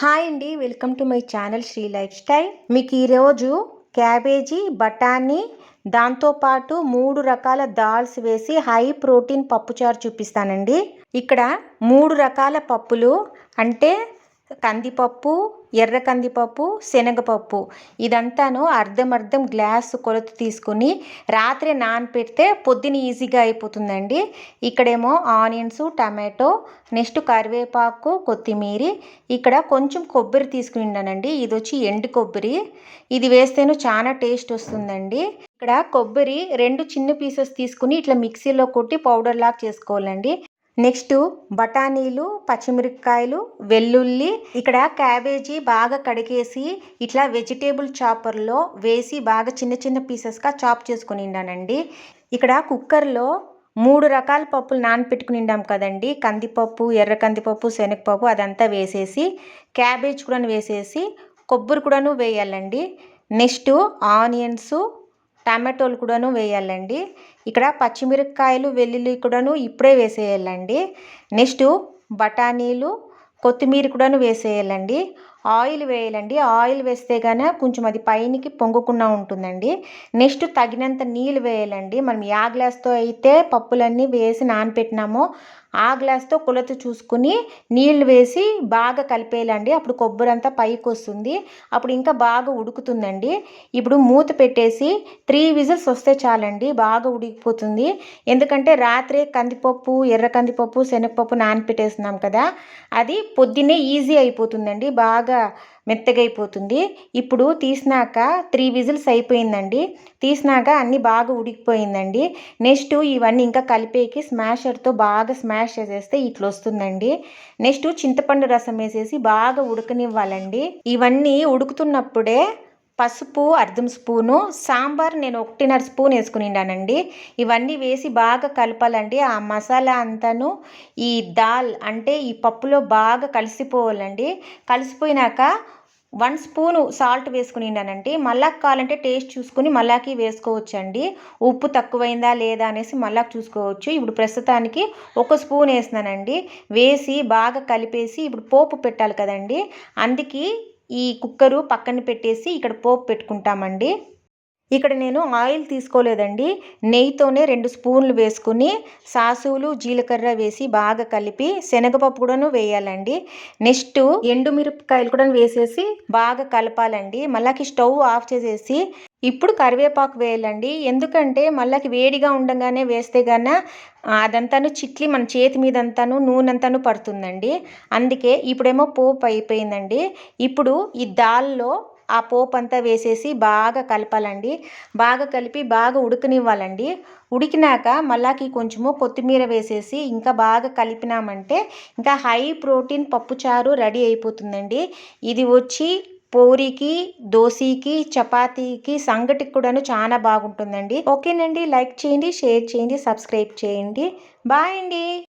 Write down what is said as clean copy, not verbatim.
Hi అండి, welcome to my channel Sri lifestyle. మీకు ఈరోజు క్యాబేజీ, బఠానీ, దాంతోపాటు 3 రకాల దాల్స్ వేసి హై ప్రోటీన్ పప్పుచారు చూపిస్తానండి. ఇక్కడ 3 రకాల పప్పులు అంటే కందిపప్పు, ఎర్ర కందిపప్పు, శనగపప్పు ఇదంతాను అర్ధం గ్లాసు కొలత తీసుకుని రాత్రి నానపెడితే పొద్దున ఈజీగా అయిపోతుందండి. ఇక్కడేమో ఆనియన్స్, టమాటో, నెక్స్ట్ కరివేపాకు, కొత్తిమీర, ఇక్కడ కొంచెం కొబ్బరి తీసుకునిండానండి. ఇది వచ్చి ఎండు కొబ్బరి, ఇది వేస్తేనే చాలా టేస్ట్ వస్తుందండి. ఇక్కడ కొబ్బరి 2 చిన్న పీసెస్ తీసుకుని ఇట్లా మిక్సీలో కొట్టి పౌడర్ లాగా చేసుకోవాలండి. నెక్స్ట్ బఠానీలు, పచ్చిమిరపకాయలు, వెల్లుల్లి, ఇక్కడ క్యాబేజీ బాగా కడిగేసి ఇట్లా వెజిటేబుల్ చాపర్లో వేసి బాగా చిన్న చిన్న పీసెస్గా చాప్ చేసుకునిండానండి. ఇక్కడ కుక్కర్లో 3 రకాల పప్పులు నానపెట్టుకునిండాం కదండి. కందిపప్పు, ఎర్ర కందిపప్పు, శనగపప్పు అదంతా వేసేసి క్యాబేజ్ కూడా వేసేసి కొబ్బరి కూడాను వేయాలండి. నెక్స్ట్ ఆనియన్స్, టమాటోలు కూడాను వేయాలండి. ఇక్కడ పచ్చిమిరపకాయలు, వెల్లుల్లి కూడాను ఇప్పుడే వేసేయాలండి. నెక్స్ట్ బఠానీలు, కొత్తిమీర కూడాను వేసేయాలండి. ఆయిల్ వేయాలండి. ఆయిల్ వేస్తే గానే కొంచెం అది పైనకి పొంగకుండా ఉంటుందండి. నెక్స్ట్ తగినంత నీళ్ళు వేయాలండి. మనం యా గ్లాస్తో అయితే పప్పులన్నీ వేసి నానపెట్టినామో ఆ గ్లాస్తో కొలత చూసుకుని నీళ్లు వేసి బాగా కలిపేయాలండి. అప్పుడు కొబ్బరి అంతా పైకి వస్తుంది. అప్పుడు ఇంకా బాగా ఉడుకుతుందండి. ఇప్పుడు మూత పెట్టేసి 3 విజిల్స్ వస్తే చాలండి, బాగా ఉడికిపోతుంది. ఎందుకంటే రాత్రే కందిపప్పు, ఎర్ర కందిపప్పు, శనగపప్పు నానపెట్టేస్తున్నాం కదా, అది పొద్దున్నే ఈజీ అయిపోతుందండి, బాగా మెత్తగా అయిపోతుంది. ఇప్పుడు తీసినాక 3 విజిల్స్ అయిపోయిందండి. తీసినాక అన్నీ బాగా ఉడికిపోయిందండి. నెక్స్ట్ ఇవన్నీ ఇంకా కలిపేకి స్మాషర్తో బాగా స్మాష్ చేసేస్తే ఇట్లా వస్తుందండి. నెక్స్ట్ చింతపండు రసం వేసేసి బాగా ఉడకనివ్వాలండి. ఇవన్నీ ఉడుకుతున్నప్పుడే పసుపు అర్ధం స్పూను, సాంబార్ నేను 1.5 స్పూన్ వేసుకునిండానండి. ఇవన్నీ వేసి బాగా కలపాలండి. ఆ మసాలా అంతాను ఈ దాల్ అంటే ఈ పప్పులో బాగా కలిసిపోవాలండి. కలిసిపోయినాక 1 స్పూను సాల్ట్ వేసుకునిండానండి. మళ్ళాకి కావాలంటే టేస్ట్ చూసుకుని మళ్ళాకి వేసుకోవచ్చండి. ఉప్పు తక్కువైందా లేదా అనేసి మళ్ళాకి చూసుకోవచ్చు. ఇప్పుడు ప్రస్తుతానికి 1 స్పూన్ వేసినానండి. వేసి బాగా కలిపేసి ఇప్పుడు పోపు పెట్టాలి కదండి, అందుకే ఈ కుక్కరు పక్కన పెట్టేసి ఇక్కడ పోపు పెట్టుకుంటామండి. ఇక్కడ నేను ఆయిల్ తీసుకోలేదండి. నెయ్యితోనే 2 స్పూన్లు వేసుకుని సాసులు, జీలకర్ర వేసి బాగా కలిపి శనగపప్పు కూడాను వేయాలండి. నెక్స్ట్ ఎండుమిరపకాయలు కూడా వేసేసి బాగా కలపాలండి. మళ్ళాకి స్టవ్ ఆఫ్ చేసేసి ఇప్పుడు కరివేపాకు వేయాలండి. ఎందుకంటే మళ్ళాకి వేడిగా ఉండగానే వేస్తే గాన అదంతాను చిట్లి మన చేతి మీద అంతాను నూనె అంతాను పడుతుందండి. అందుకే ఇప్పుడేమో పోపు అయిపోయిందండి. ఇప్పుడు ఈ దాల్లో ఆ పోపు అంతా వేసేసి బాగా కలపాలండి. బాగా కలిపి బాగా ఉడకనివ్వాలండి. ఉడికినాక మళ్ళాకి కొంచెము కొత్తిమీర వేసేసి ఇంకా బాగా కలిపినామంటే ఇంకా హై ప్రోటీన్ పప్పుచారు రెడీ అయిపోతుందండి. ఇది వచ్చి పూరికి, దోశకి, చపాతీకి, సంగటికి కూడాను చాలా బాగుంటుందండి. ఓకేనండి, లైక్ చేయండి, షేర్ చేయండి, సబ్స్క్రైబ్ చేయండి. బాయ్ అండి.